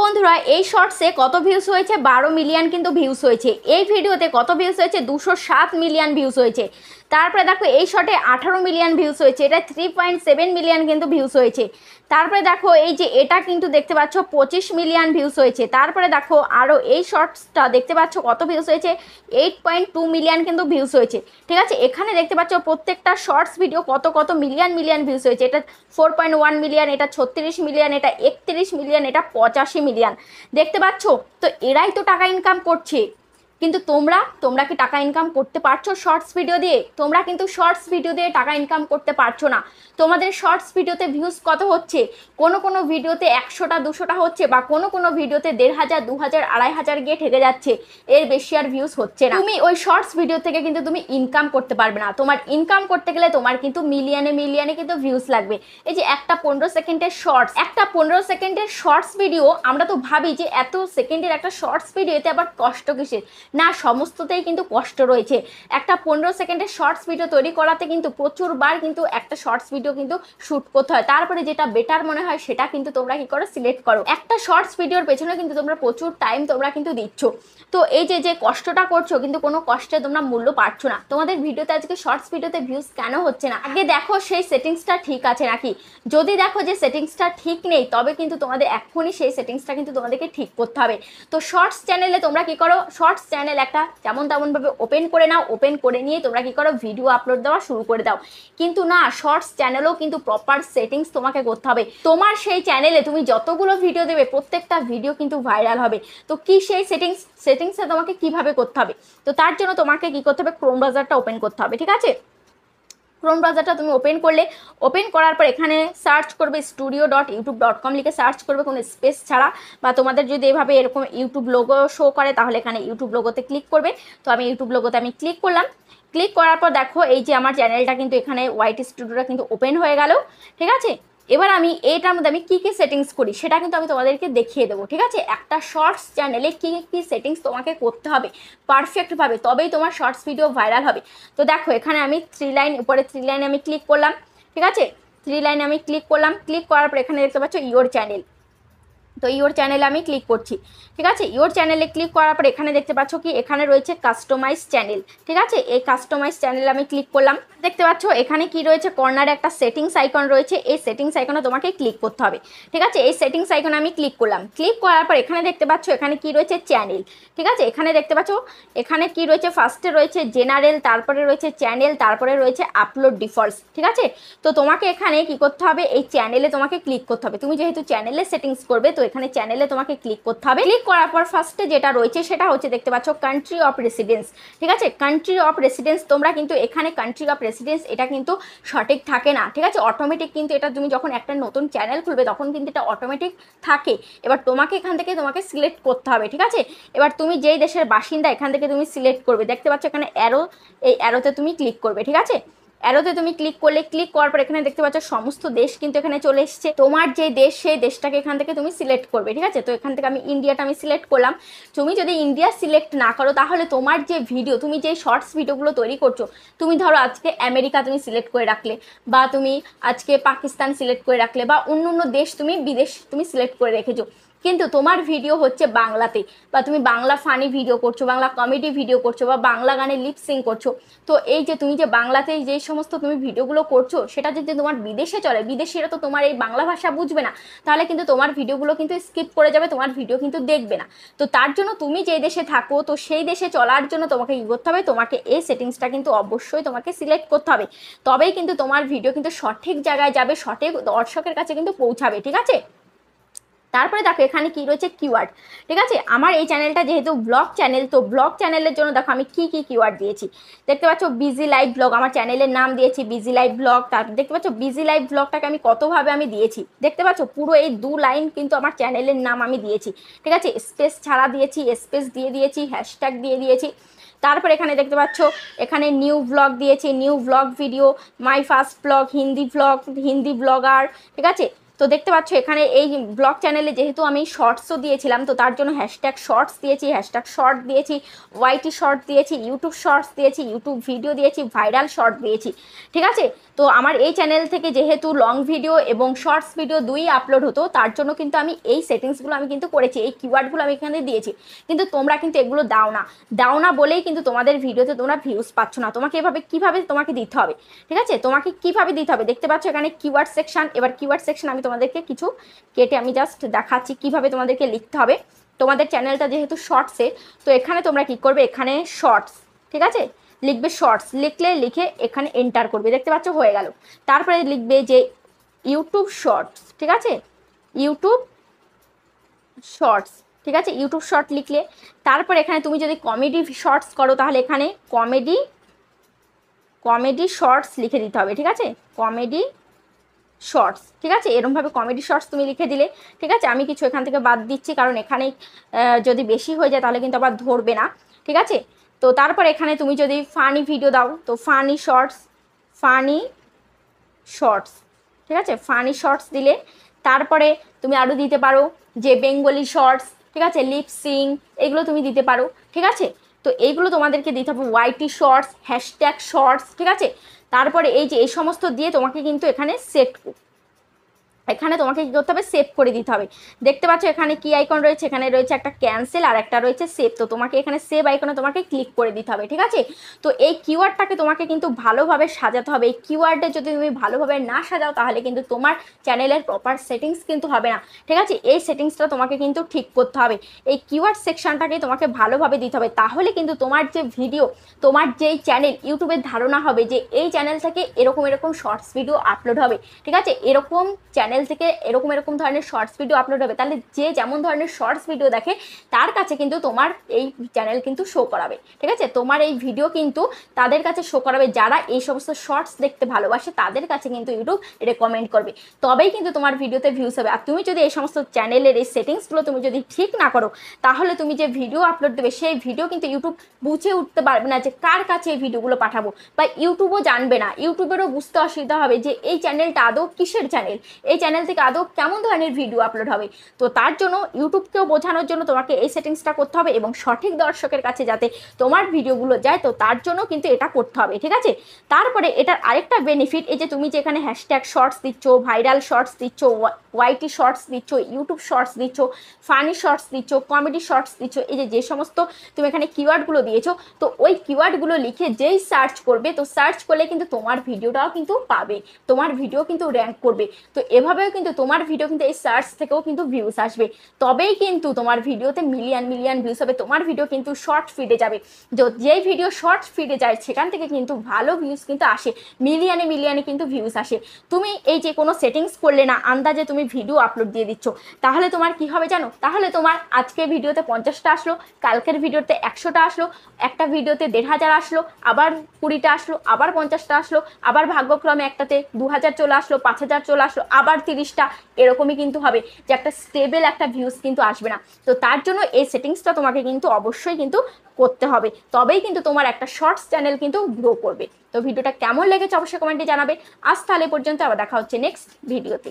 বন্ধুরা এই শর্টসে কত ভিউজ হয়েছে 12 মিলিয়ন কিন্তু ভিউজ হয়েছে। এই ভিডিওতে কত ভিউজ হয়েছে 207 মিলিয়ন ভিউজ হয়েছে। তারপরে দেখো এই শর্টে 18 মিলিয়ন ভিউজ হয়েছে, এটা 3.7 মিলিয়ন কিন্তু ভিউজ হয়েছে। তারপরে দেখো এই যে এটা কিন্তু দেখতে পাচ্ছ 25 মিলিয়ন ভিউজ হয়েছে। তারপরে দেখো আরও এই শর্টসটা দেখতে পাচ্ছ কত ভিউজ হয়েছে 8.2 মিলিয়ন কিন্তু ভিউজ হয়েছে। ঠিক আছে, এখানে দেখতে পাচ্ছ প্রত্যেকটা শর্টস ভিডিও কত কত মিলিয়ন মিলিয়ন ভিউজ হয়েছে। এটা 4.1 মিলিয়ন, এটা 36 মিলিয়ন, এটা 31 মিলিয়ন, এটা 85 মিলিয়ন। দেখতে পাচ্ছ তো এরাই তো টাকা ইনকাম করছে, কিন্তু তোমরা কি টাকা ইনকাম করতে পারছো শর্টস ভিডিও দিয়ে? তোমরা কিন্তু শর্টস ভিডিও দিয়ে টাকা ইনকাম করতে পারছো না। তোমাদের শর্টস ভিডিওতে ভিউজ কত হচ্ছে, কোনো ভিডিওতে 100টা 200টা হচ্ছে, বা কোনো ভিডিওতে 1500 2000 2500 গিয়ে ঠেকে যাচ্ছে, এর বেশি আর ভিউজ হচ্ছে না। তুমি ওই শর্টস ভিডিও থেকে কিন্তু তুমি ইনকাম করতে পারবে না। তোমার ইনকাম করতে গেলে তোমার কিন্তু মিলিয়নে মিলিয়নে কিন্তু ভিউজ লাগবে। এই যে একটা 15 সেকেন্ডের শর্টস, একটা 15 সেকেন্ডের শর্টস ভিডিও, আমরা তো ভাবি যে এত সেকেন্ডের একটা শর্টস ভিডিও, এতে আবার কষ্ট কিসের? না, সমস্ততেই কিন্তু কষ্ট রয়েছে। একটা 15 সেকেন্ডের শর্টস ভিডিও তৈরি করাতে কিন্তু প্রচুরবার কিন্তু একটা শর্টস ভিডিও কিন্তু শ্যুট করতে হয়। তারপরে যেটা বেটার মনে হয় সেটা কিন্তু তোমরা কি করো, সিলেক্ট করো। একটা শর্টস ভিডিওর পেছনে কিন্তু তোমরা প্রচুর টাইম তোমরা কিন্তু দিচ্ছ। তো এই যে কষ্টটা করছো, কিন্তু কোনো কষ্টে তোমরা মূল্য পাচ্ছ না। তোমাদের ভিডিওতে আজকে শর্টস ভিডিওতে ভিউজ কেন হচ্ছে না? আগে দেখো সেই সেটিংসটা ঠিক আছে নাকি। যদি দেখো যে সেটিংসটা ঠিক নেই, তবে কিন্তু তোমাদের এক্ষুনি সেই সেটিংসটা কিন্তু তোমাদেরকে ঠিক করতে হবে। তো শর্টস চ্যানেলে তোমরা কি করো, শর্টস চ্যানেল একটা যেমন তেমনভাবে ওপেন করে নাও। ওপেন করে নিয়ে তোমরা কি করো, ভিডিও আপলোড দেওয়া শুরু করে দাও। কিন্তু না, শর্টস চ্যানেলেও কিন্তু প্রপার সেটিংস তোমাকে করতে হবে। তোমার সেই চ্যানেলে তুমি যতগুলো ভিডিও দেবে প্রত্যেকটা ভিডিও কিন্তু ভাইরাল হবে। তো কি সেই সেটিংসটা তোমাকে কিভাবে করতে হবে? তো তার জন্য তোমাকে কি করতে হবে, ক্রোম ব্রাউজারটা ওপেন করতে হবে। ঠিক আছে, ক্রোম ব্রাউজারটা তুমি ওপেন করলে, ওপেন করার পর এখানে সার্চ করবে studio.youtube.com লিখে সার্চ করবে, কোনো স্পেস ছাড়া। বা তোমাদের যদি এভাবে এরকম ইউটিউব লোগো শো করে, তাহলে এখানে ইউটিউব লোগোতে ক্লিক করবে। তো আমি ইউটিউব লোগোতে আমি ক্লিক করলাম। ক্লিক করার পর দেখো এই যে আমার চ্যানেলটা কিন্তু এখানে ওয়াইটি স্টুডিওটা কিন্তু ওপেন হয়ে গেল। ঠিক আছে, এবার আমি এইটার মধ্যে আমি কী সেটিংস করি সেটা কিন্তু আমি তোমাদেরকে দেখিয়ে দেবো। ঠিক আছে, একটা শর্টস চ্যানেলে কী সেটিংস তোমাকে করতে হবে পারফেক্টভাবে, তবেই তোমার শর্টস ভিডিও ভাইরাল হবে। তো দেখো এখানে আমি 3 লাইন, উপরে 3 লাইনে আমি ক্লিক করলাম। ঠিক আছে, 3 লাইনে আমি ক্লিক করলাম। ক্লিক করার পর এখানে দেখতে পাচ্ছ ইওর চ্যানেল। তো ইওর চ্যানেলে আমি ক্লিক করছি। ঠিক আছে, ইওর চ্যানেলে ক্লিক করার পর এখানে দেখতে পাচ্ছ কি, এখানে রয়েছে কাস্টমাইজ চ্যানেল। ঠিক আছে, এই কাস্টমাইজ চ্যানেলে আমি ক্লিক করলাম। দেখতে পাচ্ছ এখানে কি রয়েছে, কর্নারে একটা সেটিংস আইকন রয়েছে। এই সেটিংস আইকনে তোমাকে ক্লিক করতে হবে। ঠিক আছে, এই সেটিংস আইকনে আমি ক্লিক করলাম। ক্লিক করার পর এখানে দেখতে পাচ্ছ এখানে কি রয়েছে, চ্যানেল। ঠিক আছে, এখানে দেখতে পাচ্ছ এখানে কি রয়েছে, ফার্স্টে রয়েছে জেনারেল, তারপরে রয়েছে চ্যানেল, তারপরে রয়েছে আপলোড ডিফল্টস। ঠিক আছে, তো তোমাকে এখানে কি করতে হবে, এই চ্যানেলে তোমাকে ক্লিক করতে হবে। তুমি যেহেতু চ্যানেলে সেটিংস করবে, তো এখানে চ্যানেলে তোমাকে ক্লিক করতে হবে। ক্লিক করার পর ফার্স্টে যেটা রয়েছে সেটা হচ্ছে দেখতে পাচ্ছ কান্ট্রি অফ রেসিডেন্স। ঠিক আছে, কান্ট্রি অফ রেসিডেন্স, তোমরা কিন্তু এখানে কান্ট্রি অফ রেসিডেন্স এটা কিন্তু সঠিক থাকে না। ঠিক আছে, অটোমেটিক কিন্তু এটা তুমি যখন একটা নতুন চ্যানেল খুলবে তখন কিন্তু এটা অটোমেটিক থাকে। এবার তোমাকে এখান থেকে তোমাকে সিলেক্ট করতে হবে। ঠিক আছে, এবার তুমি যেই দেশের বাসিন্দা এখান থেকে তুমি সিলেক্ট করবে। দেখতে পাচ্ছ এখানে অ্যারো, এই অ্যারোতে তুমি ক্লিক করবে। ঠিক আছে, অ্যারোতে তুমি ক্লিক করলে, ক্লিক করার পর এখানে দেখতে পাচ্ছ সমস্ত দেশ কিন্তু এখানে চলে এসছে। তোমার যে দেশ সেই দেশটাকে এখান থেকে তুমি সিলেক্ট করবে। ঠিক আছে, তো এখান থেকে আমি ইন্ডিয়াটা আমি সিলেক্ট করলাম। তুমি যদি ইন্ডিয়া সিলেক্ট না করো, তাহলে তোমার যে ভিডিও, তুমি যে শর্টস ভিডিওগুলো তৈরি করছো, তুমি ধরো আজকে আমেরিকা তুমি সিলেক্ট করে রাখলে, বা তুমি আজকে পাকিস্তান সিলেক্ট করে রাখলে, বা অন্য দেশ তুমি বিদেশ তুমি সিলেক্ট করে রেখেছো, কিন্তু তোমার ভিডিও হচ্ছে বাংলাতে, বা তুমি বাংলা ফানি ভিডিও করছো, বাংলা কমেডি ভিডিও করছো, বা বাংলা গানে লিপসিং করছো। তো এই যে তুমি যে বাংলাতে যে সমস্ত তুমি ভিডিওগুলো করছো, সেটা যদি তোমার বিদেশে চলে, বিদেশিরা তো তোমার এই বাংলা ভাষা বুঝবে না, তাহলে কিন্তু তোমার ভিডিওগুলো কিন্তু স্কিপ করে যাবে, তোমার ভিডিও কিন্তু দেখবে না। তো তার জন্য তুমি যে দেশে থাকো, তো সেই দেশে চলার জন্য তোমাকে কী করতে হবে, তোমাকে এই সেটিংসটা কিন্তু অবশ্যই তোমাকে সিলেক্ট করতে হবে। তবেই কিন্তু তোমার ভিডিও কিন্তু সঠিক জায়গায় যাবে, সঠিক দর্শকের কাছে কিন্তু পৌঁছাবে। ঠিক আছে, তারপরে দেখো এখানে কি রয়েছে, কিওয়ার্ড। ঠিক আছে, আমার এই চ্যানেলটা যেহেতু ব্লগ চ্যানেল, তো ব্লগ চ্যানেলের জন্য দেখো আমি কি কিওয়ার্ড দিয়েছি। দেখতে পাচ্ছ বিজি লাইভ ব্লগ, আমার চ্যানেলের নাম দিয়েছি বিজি লাইভ ব্লগ। তারপর দেখতে পাচ্ছ বিজি লাইভ ব্লগটাকে আমি কতভাবে আমি দিয়েছি, দেখতে পাচ্ছ পুরো এই 2 লাইন কিন্তু আমার চ্যানেলের নাম আমি দিয়েছি। ঠিক আছে, স্পেস ছাড়া দিয়েছি, স্পেস দিয়ে দিয়েছি, হ্যাশট্যাগ দিয়ে দিয়েছি। তারপর এখানে দেখতে পাচ্ছ এখানে নিউ ব্লগ দিয়েছি, new blog video, my first blog, Hindi blogger. ঠিক আছে, তো দেখতে পাচ্ছ এখানে এই ব্লগ চ্যানেলে যেহেতু আমি শর্টসও দিয়েছিলাম, তো তার জন্য হ্যাশট্যাগ শর্টস দিয়েছি, হ্যাশট্যাগ শর্ট দিয়েছি, ওয়াইটি শর্ট দিয়েছি, ইউটিউব শর্টস দিয়েছি, ইউটিউব ভিডিও দিয়েছি, ভাইরাল শর্ট দিয়েছি, ঠিক আছে। তো আমার এই চ্যানেল থেকে যেহেতু লং ভিডিও এবং শর্টস ভিডিও দুই আপলোড হতো, তার জন্য কিন্তু আমি এই সেটিংসগুলো আমি কিন্তু করেছি, এই কিওয়ার্ডগুলো আমি এখানে দিয়েছি। কিন্তু তোমরা কিন্তু এগুলো দাও না বলেই কিন্তু তোমাদের ভিডিওতে তোমরা ভিউজ পাচ্ছ না। তোমাকে এভাবে কিভাবে তোমাকে দিতে হবে, ঠিক আছে, তোমাকে কিভাবে দিতে হবে দেখতে পাচ্ছ এখানে কিওয়ার্ড সেকশন। এবার কিওয়ার্ড সেকশন আমি তোমাদেরকে কিছু কেটে আমি জাস্ট দেখাচ্ছি কিভাবে তোমাদেরকে লিখতে হবে। তোমাদের চ্যানেলটা যেহেতু শর্টসে, তো এখানে তোমরা কি করবে, এখানে শর্টস, ঠিক আছে, লিখবে শর্টস, লিখে এখানে এন্টার করবে, দেখতে পাচ্ছ হয়ে গেল। তারপরে লিখবে যে ইউটিউব শর্টস, ঠিক আছে, ইউটিউব শর্টস, ঠিক আছে, ইউটিউব শর্ট লিখলে তারপর এখানে তুমি যদি কমেডি শর্টস করো তাহলে এখানে কমেডি শর্টস লিখে দিতে হবে, ঠিক আছে, কমেডি শর্টস, ঠিক আছে, এরকমভাবে কমেডি শর্টস তুমি লিখে দিলে, ঠিক আছে। আমি কিছু এখান থেকে বাদ দিচ্ছি কারণ এখানে যদি বেশি হয়ে যায় তাহলে কিন্তু আবার ধরবে না, ঠিক আছে। তো তারপর এখানে তুমি যদি ফানি ভিডিও দাও তো ফানি শর্টস, ঠিক আছে, ফানি শর্টস দিলে তারপরে তুমি আরও দিতে পারো যে বেঙ্গলি শর্টস, ঠিক আছে, লিপসিং, এগুলো তুমি দিতে পারো, ঠিক আছে। তো এইগুলো তোমাদেরকে দিতে হবে, ওয়াইটি শর্টস, হ্যাশট্যাগ শর্টস, ঠিক আছে। তারপরে এই যে এই সমস্ত দিয়ে তোমাকে কিন্তু এখানে তোমাকে কি করতে হবে, সেভ করে দিতে হবে। দেখতে পাচ্ছ এখানে কি আইকন রয়েছে, এখানে রয়েছে একটা ক্যান্সেল আর একটা রয়েছে সেভ। তো তোমাকে এখানে সেভ আইকনে তোমাকে ক্লিক করে দিতে হবে, ঠিক আছে। তো এই কিওয়ার্ডটাকে তোমাকে কিন্তু ভালোভাবে সাজাতে হবে। এই কিওয়ার্ডে যদি তুমি ভালোভাবে না সাজাও তাহলে কিন্তু তোমার চ্যানেলের প্রপার সেটিংস কিন্তু হবে না, ঠিক আছে। এই সেটিংসটা তোমাকে কিন্তু ঠিক করতে হবে, এই কিওয়ার্ড সেকশনটাকে তোমাকে ভালোভাবে দিতে হবে। তাহলে কিন্তু তোমার যে ভিডিও, তোমার যেই চ্যানেল, ইউটিউবের ধারণা হবে যে এই চ্যানেল থেকে এরকম শর্টস ভিডিও আপলোড হবে, ঠিক আছে, এরকম চ্যানেল থেকে এরকম ধরনের শর্টস ভিডিও আপলোড হবে। তাহলে যে যেমন ধরনের শর্টস ভিডিও দেখে তার কাছে কিন্তু তোমার এই চ্যানেল কিন্তু শো করাবে, ঠিক আছে, তোমার এই ভিডিও কিন্তু তাদের কাছে শো করাবে। যারা এই সমস্ত শর্টস দেখতে ভালোবাসে তাদের কাছে কিন্তু ইউটিউব রেকমেন্ড করবে, তবেই কিন্তু তোমার ভিডিওতে ভিউজ হবে। আর তুমি যদি এই সমস্ত চ্যানেলের এই সেটিংসগুলো তুমি যদি ঠিক না করো তাহলে তুমি যে ভিডিও আপলোড দেবে সেই ভিডিও কিন্তু ইউটিউব বুঝে উঠতে পারবে না যে কার কাছে এই ভিডিওগুলো পাঠাবো, বা ইউটিউবও জানবে না, ইউটিউবেরও বুঝতে অসুবিধা হবে যে এই চ্যানেলটা আদৌ কিসের চ্যানেল, এই চ্যানেল থেকে আদৌ কেমন ধরনের ভিডিও আপলোড হবে। তো তার জন্য ইউটিউবকেও বোঝানোর জন্য তোমাকে এই সেটিংসটা করতে হবে এবং সঠিক দর্শকের কাছে যাতে তোমার ভিডিওগুলো যায়, তো তার জন্য কিন্তু এটা করতে হবে, ঠিক আছে। তারপরে এটার আরেকটা বেনিফিট, এই যে তুমি যে এখানে হ্যাশট্যাগ শর্টস দিচ্ছ, ভাইরাল শর্টস দিচ্ছ, ওয়াইটি শর্টস দিচ্ছ, ইউটিউব শর্টস দিচ্ছ, ফানি শর্টস দিচ্ছ, কমেডি শর্টস দিচ্ছ, এই যে সমস্ত তুমি এখানে কিওয়ার্ডগুলো দিয়েছো, তো ওই কিওয়ার্ডগুলো লিখে যেই সার্চ করবে, তো সার্চ করলে কিন্তু তোমার ভিডিওটাও কিন্তু পাবে, তোমার ভিডিও কিন্তু র্যাঙ্ক করবে। তো এভাবেও কিন্তু তোমার ভিডিও কিন্তু এই সার্চ থেকেও কিন্তু ভিউজ আসবে, তবেই কিন্তু তোমার ভিডিওতে মিলিয়ন ভিউজ হবে। তোমার ভিডিও কিন্তু শর্ট ফিডে যাবে, যেই ভিডিও শর্ট ফিডে যায় সেখান থেকে কিন্তু ভালো ভিউজ কিন্তু আসে, মিলিয়নে কিন্তু ভিউজ আসে। তুমি এই যে কোনো সেটিংস করলে না, আন্দাজে তুমি ভিডিও আপলোড দিয়ে দিচ্ছ, তাহলে তোমার কি হবে জানো, তাহলে তোমার আজকের ভিডিওতে 50টা আসলো, কালকের ভিডিওতে 100টা আসলো, একটা ভিডিওতে 1500 আসলো, আবার 20টা আসলো, আবার 50টা আসলো, আবার ভাগ্যক্রমে একটাতে 2000 চলে আসলো, 5000 চলে আসলো, আবার 30টা, এরকমই কিন্তু হবে যে একটা স্টেবল একটা ভিউজ কিন্তু আসবে না। তো তার জন্য এই সেটিংসটা তোমাকে কিন্তু অবশ্যই কিন্তু করতে হবে, তবেই কিন্তু তোমার একটা শর্টস চ্যানেল কিন্তু গ্রো করবে। তো ভিডিওটা কেমন লেগেছে অবশ্যই কমেন্টে জানাবে। আজ তাহলে পর্যন্ত, আবার দেখা হচ্ছে নেক্সট ভিডিওতে।